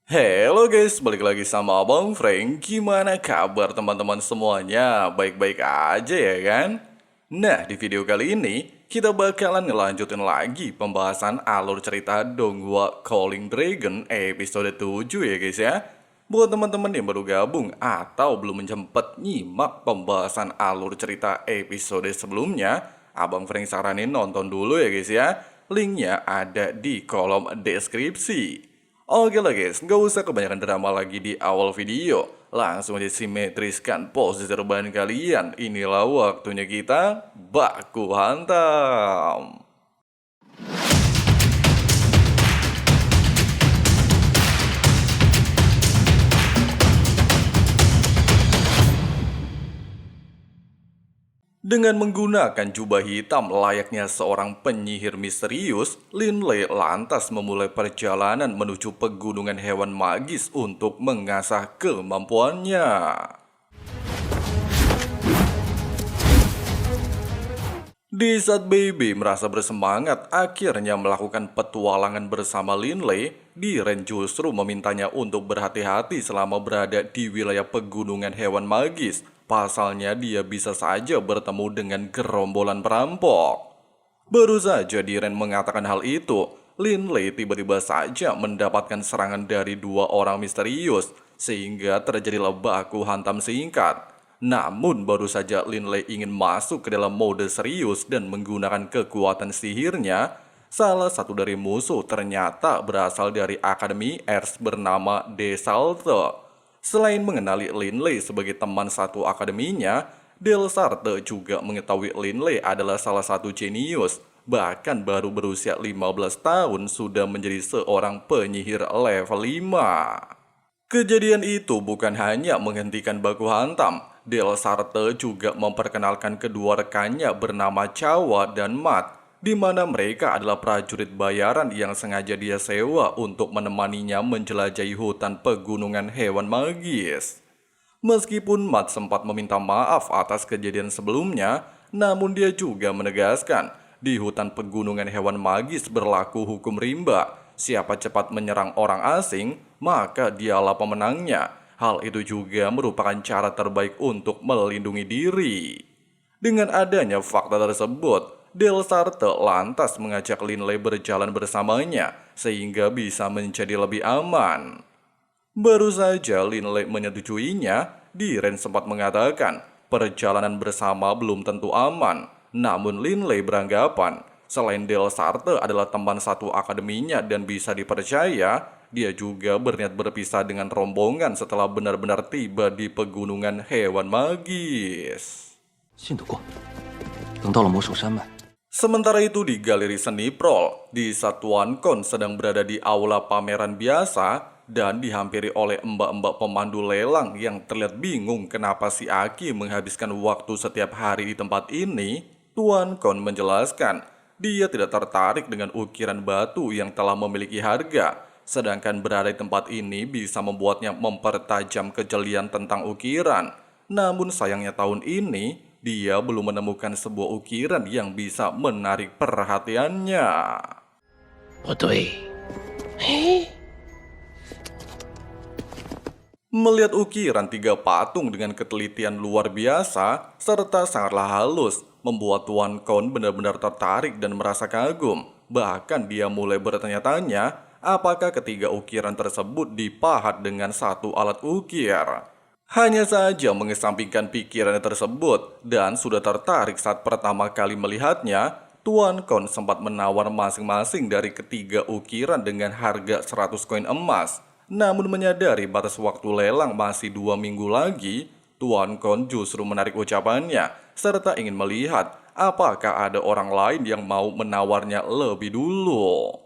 Halo guys, balik lagi sama Abang Frank. Gimana kabar teman-teman semuanya? Baik-baik aja ya kan? Nah, di video kali ini kita bakalan ngelanjutin lagi pembahasan alur cerita Donghua Calling Dragon episode 7 ya guys ya. Buat teman-teman yang baru gabung atau belum menjemput nyimak pembahasan alur cerita episode sebelumnya, Abang Frank saranin nonton dulu ya guys ya. Linknya ada di kolom deskripsi. Oke lah guys, nggak usah kebanyakan drama lagi di awal video. Langsung aja simetriskan posisi rebahan kalian. Inilah waktunya kita baku hantam. Dengan menggunakan jubah hitam layaknya seorang penyihir misterius, Lin Lei lantas memulai perjalanan menuju pegunungan hewan magis untuk mengasah kemampuannya. Di saat Baby merasa bersemangat akhirnya melakukan petualangan bersama Lin Lei, Diren justru memintanya untuk berhati-hati selama berada di wilayah pegunungan hewan magis. Pasalnya dia bisa saja bertemu dengan gerombolan perampok. Baru saja Diren mengatakan hal itu, Lin Lei tiba-tiba saja mendapatkan serangan dari dua orang misterius, sehingga terjadilah baku hantam singkat. Namun baru saja Lin Lei ingin masuk ke dalam mode serius dan menggunakan kekuatan sihirnya, salah satu dari musuh ternyata berasal dari Akademi Ers bernama Desalt. Selain mengenali Lin Lei sebagai teman satu akademinya, Delsarte juga mengetahui Lin Lei adalah salah satu jenius. Bahkan baru berusia 15 tahun sudah menjadi seorang penyihir level 5. Kejadian itu bukan hanya menghentikan baku hantam, Delsarte juga memperkenalkan kedua rekannya bernama Cawa dan Mat, di mana mereka adalah prajurit bayaran yang sengaja dia sewa untuk menemaninya menjelajahi hutan pegunungan hewan magis. Meskipun Mat sempat meminta maaf atas kejadian sebelumnya, namun dia juga menegaskan di hutan pegunungan hewan magis berlaku hukum rimba. Siapa cepat menyerang orang asing, maka dialah pemenangnya. Hal itu juga merupakan cara terbaik untuk melindungi diri. Dengan adanya fakta tersebut, Delsarte lantas mengajak Lin Lei berjalan bersamanya sehingga bisa menjadi lebih aman. Baru saja Lin Lei menyetujuinya, Diren sempat mengatakan perjalanan bersama belum tentu aman. Namun Lin Lei beranggapan selain Delsarte adalah teman satu akademinya dan bisa dipercaya, dia juga berniat berpisah dengan rombongan setelah benar-benar tiba di pegunungan hewan magis. 信得过。等到了魔兽山脉， Sementara itu di galeri seni Prol, di Satuan Kon sedang berada di aula pameran biasa dan dihampiri oleh mbak-mbak pemandu lelang yang terlihat bingung kenapa si Aki menghabiskan waktu setiap hari di tempat ini. Tuan Kon menjelaskan, dia tidak tertarik dengan ukiran batu yang telah memiliki harga, sedangkan berada di tempat ini bisa membuatnya mempertajam kejelian tentang ukiran. Namun sayangnya tahun ini, dia belum menemukan sebuah ukiran yang bisa menarik perhatiannya. 不对， Melihat ukiran tiga patung dengan ketelitian luar biasa serta sangatlah halus, membuat Tuan Kon benar-benar tertarik dan merasa kagum. Bahkan dia mulai bertanya-tanya apakah ketiga ukiran tersebut dipahat dengan satu alat ukir. Hanya saja mengesampingkan pikirannya tersebut dan sudah tertarik saat pertama kali melihatnya, Tuan Kon sempat menawar masing-masing dari ketiga ukiran dengan harga 100 koin emas. Namun menyadari batas waktu lelang masih 2 minggu lagi, Tuan Kon justru menarik ucapannya serta ingin melihat apakah ada orang lain yang mau menawarnya lebih dulu.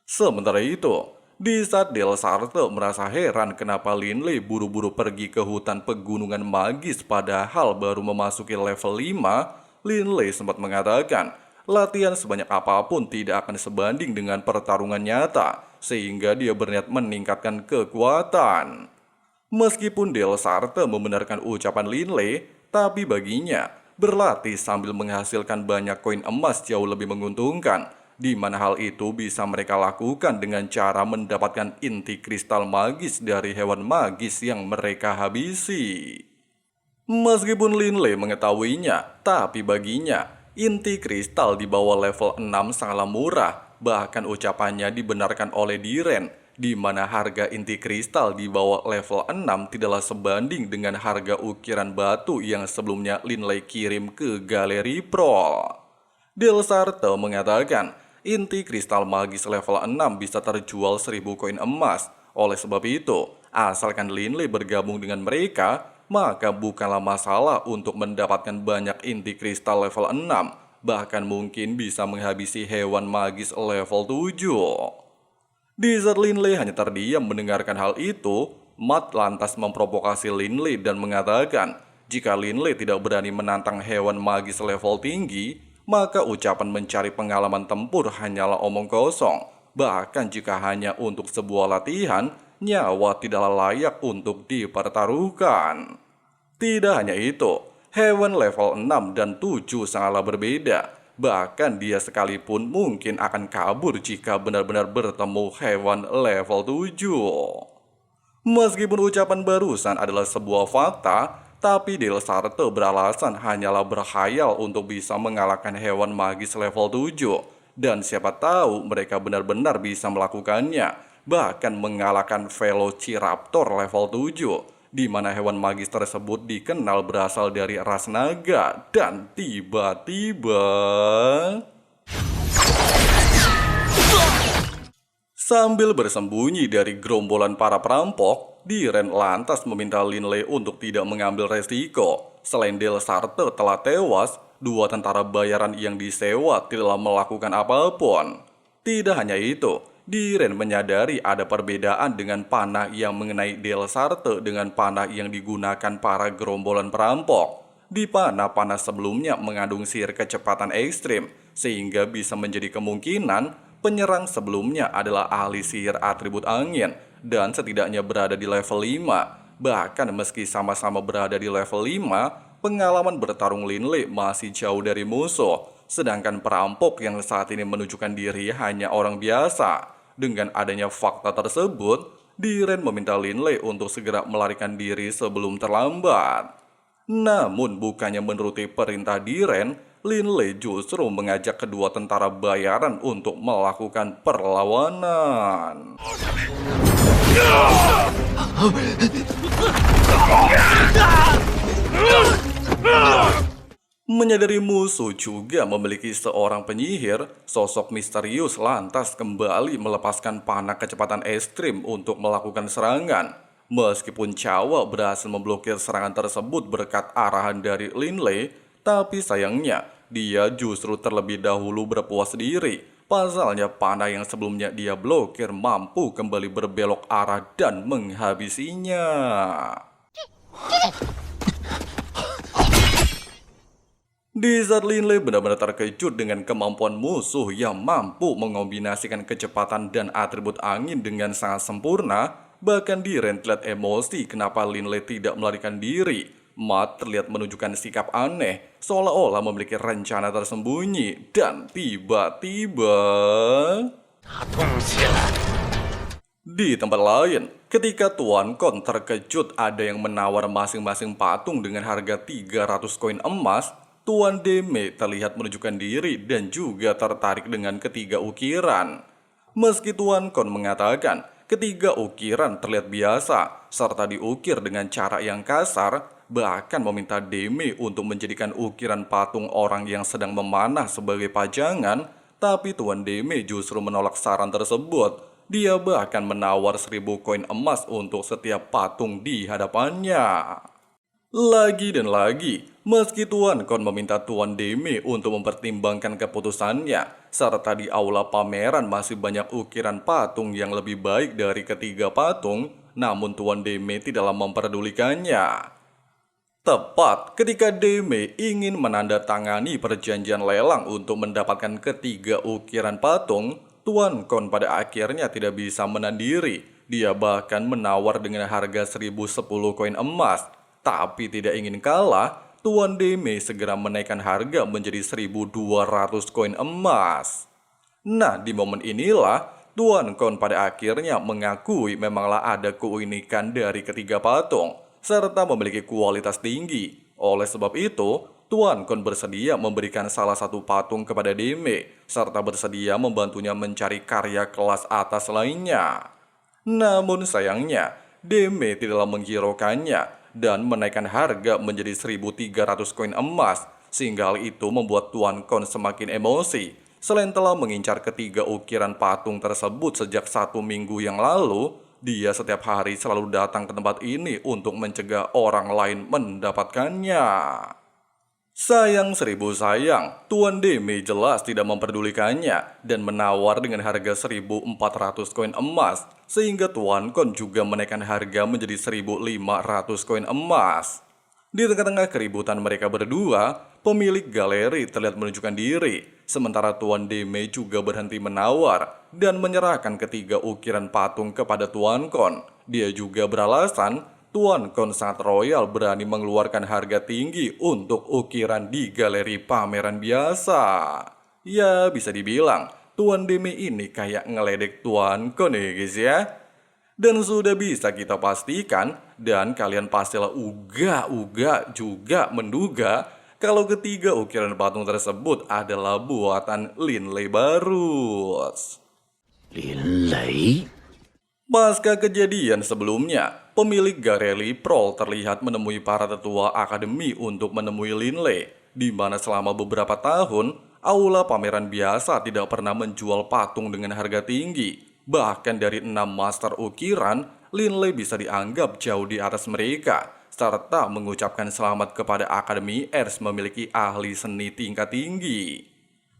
Sementara itu, di saat Delsarte merasa heran kenapa Lin Lei buru-buru pergi ke hutan pegunungan magis padahal baru memasuki level 5, Lin Lei sempat mengatakan latihan sebanyak apapun tidak akan sebanding dengan pertarungan nyata, sehingga dia berniat meningkatkan kekuatan. Meskipun Delsarte membenarkan ucapan Lin Lei, tapi baginya berlatih sambil menghasilkan banyak koin emas jauh lebih menguntungkan. di mana hal itu bisa mereka lakukan dengan cara mendapatkan inti kristal magis dari hewan magis yang mereka habisi. Meskipun Linley mengetahuinya, tapi baginya, inti kristal di bawah level 6 sangatlah murah. Bahkan ucapannya dibenarkan oleh Diren, di mana harga inti kristal di bawah level 6 tidaklah sebanding dengan harga ukiran batu yang sebelumnya Linley kirim ke Galeri Pro. Delsarte mengatakan, inti kristal magis level 6 bisa terjual 1000 koin emas. Oleh sebab itu, asalkan Linley bergabung dengan mereka, maka bukanlah masalah untuk mendapatkan banyak inti kristal level 6. Bahkan mungkin bisa menghabisi hewan magis level 7. Di saat Linley hanya terdiam mendengarkan hal itu, Matt lantas memprovokasi Linley dan mengatakan, jika Linley tidak berani menantang hewan magis level tinggi, maka ucapan mencari pengalaman tempur hanyalah omong kosong. Bahkan jika hanya untuk sebuah latihan, nyawa tidaklah layak untuk dipertaruhkan. Tidak hanya itu, hewan level 6 dan 7 sangatlah berbeda. Bahkan dia sekalipun mungkin akan kabur jika benar-benar bertemu hewan level 7. Meskipun ucapan barusan adalah sebuah fakta, tapi Delsarte beralasan hanyalah berkhayal untuk bisa mengalahkan hewan magis level 7. Dan siapa tahu mereka benar-benar bisa melakukannya, bahkan mengalahkan Velociraptor level 7. Di mana hewan magis tersebut dikenal berasal dari ras naga, dan tiba-tiba sambil bersembunyi dari gerombolan para perampok, Diren lantas meminta Linley untuk tidak mengambil resiko. Selain Delsarte telah tewas, 2 tentara bayaran yang disewa tidaklah melakukan apapun. Tidak hanya itu, Diren menyadari ada perbedaan dengan panah yang mengenai Delsarte dengan panah yang digunakan para gerombolan perampok. Di panah sebelumnya mengandung sihir kecepatan ekstrim, sehingga bisa menjadi kemungkinan penyerang sebelumnya adalah ahli sihir atribut angin dan setidaknya berada di level 5. Bahkan meski sama-sama berada di level 5, pengalaman bertarung Linley masih jauh dari musuh. Sedangkan perampok yang saat ini menunjukkan diri hanya orang biasa. Dengan adanya fakta tersebut, Diren meminta Linley untuk segera melarikan diri sebelum terlambat. Namun bukannya menuruti perintah Diren, Linley justru mengajak kedua tentara bayaran untuk melakukan perlawanan. Menyadari musuh juga memiliki seorang penyihir, sosok misterius lantas kembali melepaskan panah kecepatan ekstrim untuk melakukan serangan. Meskipun Chawa berhasil memblokir serangan tersebut berkat arahan dari Linley, tapi sayangnya dia justru terlebih dahulu berpuas diri. Pasalnya panah yang sebelumnya dia blokir mampu kembali berbelok arah dan menghabisinya. Di saat Linley benar-benar terkejut dengan kemampuan musuh yang mampu mengombinasikan kecepatan dan atribut angin dengan sangat sempurna, bahkan Diren terlihat emosi kenapa Linley tidak melarikan diri. Matt terlihat menunjukkan sikap aneh, seolah-olah memiliki rencana tersembunyi, dan tiba-tiba di tempat lain, ketika Tuan Kon terkejut ada yang menawar masing-masing patung dengan harga 300 koin emas, Tuan Deme terlihat menunjukkan diri dan juga tertarik dengan ketiga ukiran. Meski Tuan Kon mengatakan ketiga ukiran terlihat biasa serta diukir dengan cara yang kasar, bahkan meminta Deme untuk menjadikan ukiran patung orang yang sedang memanah sebagai pajangan, tapi Tuan Deme justru menolak saran tersebut. Dia bahkan menawar 1000 koin emas untuk setiap patung di hadapannya. Lagi dan lagi, meski Tuan Kon meminta Tuan Deme untuk mempertimbangkan keputusannya, serta di aula pameran masih banyak ukiran patung yang lebih baik dari ketiga patung, namun Tuan Deme tidaklah memperdulikannya. Tepat ketika Deme ingin menandatangani perjanjian lelang untuk mendapatkan ketiga ukiran patung, Tuan Kon pada akhirnya tidak bisa menahan diri. Dia bahkan menawar dengan harga 1010 koin emas. Tapi tidak ingin kalah, Tuan Deme segera menaikkan harga menjadi 1200 koin emas. Nah, di momen inilah Tuan Kon pada akhirnya mengakui memanglah ada keunikan dari ketiga patung, serta memiliki kualitas tinggi. Oleh sebab itu, Tuan Kon bersedia memberikan salah satu patung kepada Deme, serta bersedia membantunya mencari karya kelas atas lainnya. Namun sayangnya, Deme tidaklah menghiraukannya dan menaikkan harga menjadi 1.300 koin emas, sehingga hal itu membuat Tuan Kon semakin emosi. Selain telah mengincar ketiga ukiran patung tersebut sejak 1 minggu yang lalu, dia setiap hari selalu datang ke tempat ini untuk mencegah orang lain mendapatkannya. Sayang seribu sayang, Tuan Deme jelas tidak memperdulikannya dan menawar dengan harga 1.400 koin emas, sehingga Tuan Kon juga menaikkan harga menjadi 1.500 koin emas. Di tengah-tengah keributan mereka berdua, pemilik galeri terlihat menunjukkan diri, sementara Tuan Deme juga berhenti menawar dan menyerahkan ketiga ukiran patung kepada Tuan Kon. Dia juga beralasan Tuan Kon sangat royal berani mengeluarkan harga tinggi untuk ukiran di galeri pameran biasa. Ya, bisa dibilang Tuan Deme ini kayak ngeledek Tuan Kon ya guys ya. Dan sudah bisa kita pastikan, dan kalian pastilah uga juga menduga kalau ketiga ukiran patung tersebut adalah buatan Lin Lei Barus. Lin Lei? Pasca kejadian sebelumnya, pemilik galeri Prol terlihat menemui para tetua akademi untuk menemui Lin Lei, di mana selama beberapa tahun, aula pameran biasa tidak pernah menjual patung dengan harga tinggi. Bahkan dari 6 master ukiran, Lin Lei bisa dianggap jauh di atas mereka, serta mengucapkan selamat kepada Akademi Ers memiliki ahli seni tingkat tinggi.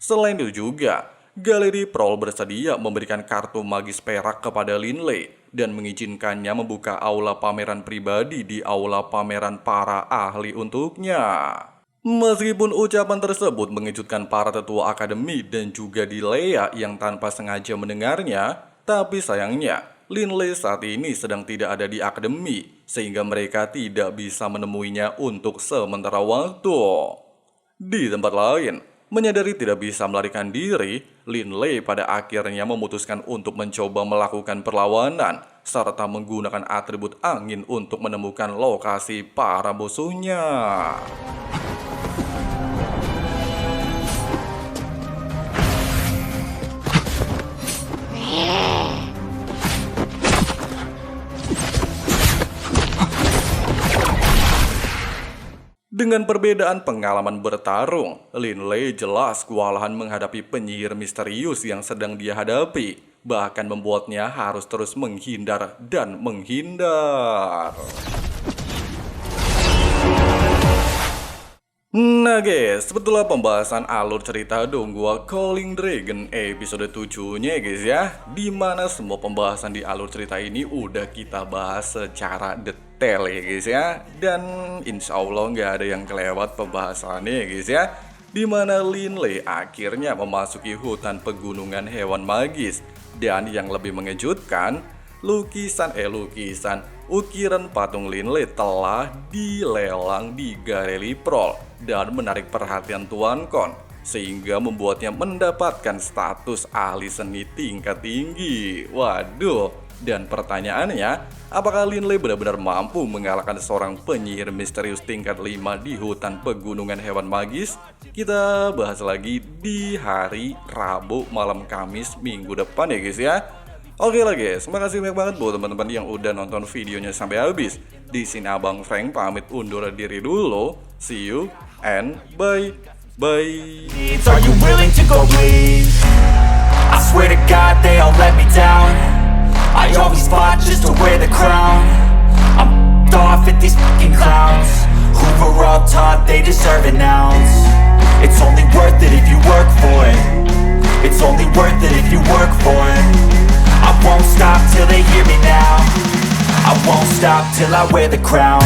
Selain itu juga, Galeri Prol bersedia memberikan kartu magis perak kepada Lin Lei dan mengizinkannya membuka aula pameran pribadi di aula pameran para ahli untuknya. Meskipun ucapan tersebut mengejutkan para tetua akademi dan juga di Lea yang tanpa sengaja mendengarnya, tapi sayangnya Lin Lei saat ini sedang tidak ada di akademi sehingga mereka tidak bisa menemuinya untuk sementara waktu. Di tempat lain, menyadari tidak bisa melarikan diri, Lin Lei pada akhirnya memutuskan untuk mencoba melakukan perlawanan serta menggunakan atribut angin untuk menemukan lokasi para musuhnya. Dengan perbedaan pengalaman bertarung, Lin Lei jelas kewalahan menghadapi penyihir misterius yang sedang dia hadapi, bahkan membuatnya harus terus menghindar dan menghindar. Nah guys, sebetulnya pembahasan alur cerita Donghua Calling Dragon episode 7-nya guys ya, dimana semua pembahasan di alur cerita ini udah kita bahas secara detail ya guys ya. Dan insya Allah nggak ada yang kelewat pembahasannya ya guys ya, dimana Lin Lei akhirnya memasuki hutan pegunungan hewan magis. Dan yang lebih mengejutkan, ukiran patung Lin Lei telah dilelang di galeri Prol dan menarik perhatian Tuan Kon, sehingga membuatnya mendapatkan status ahli seni tingkat tinggi. Waduh, dan pertanyaannya, apakah Lin Lei benar-benar mampu mengalahkan seorang penyihir misterius tingkat 5 di hutan pegunungan hewan magis? Kita bahas lagi di hari Rabu malam Kamis minggu depan ya guys ya. Oke lah guys, makasih banyak banget buat teman-teman yang udah nonton videonya sampai habis. Di sini Abang Frank pamit undur diri dulu. See you and bye. Are you willing to go bleed? I swear to God they all let me down. I always fought just to wear the crown. I'm off at these fucking clowns who were all taught they deserve an ounce. It's only worth it if you work for it. It's only worth it if you work for it. I won't stop till they hear me now. I won't stop till I wear the crown.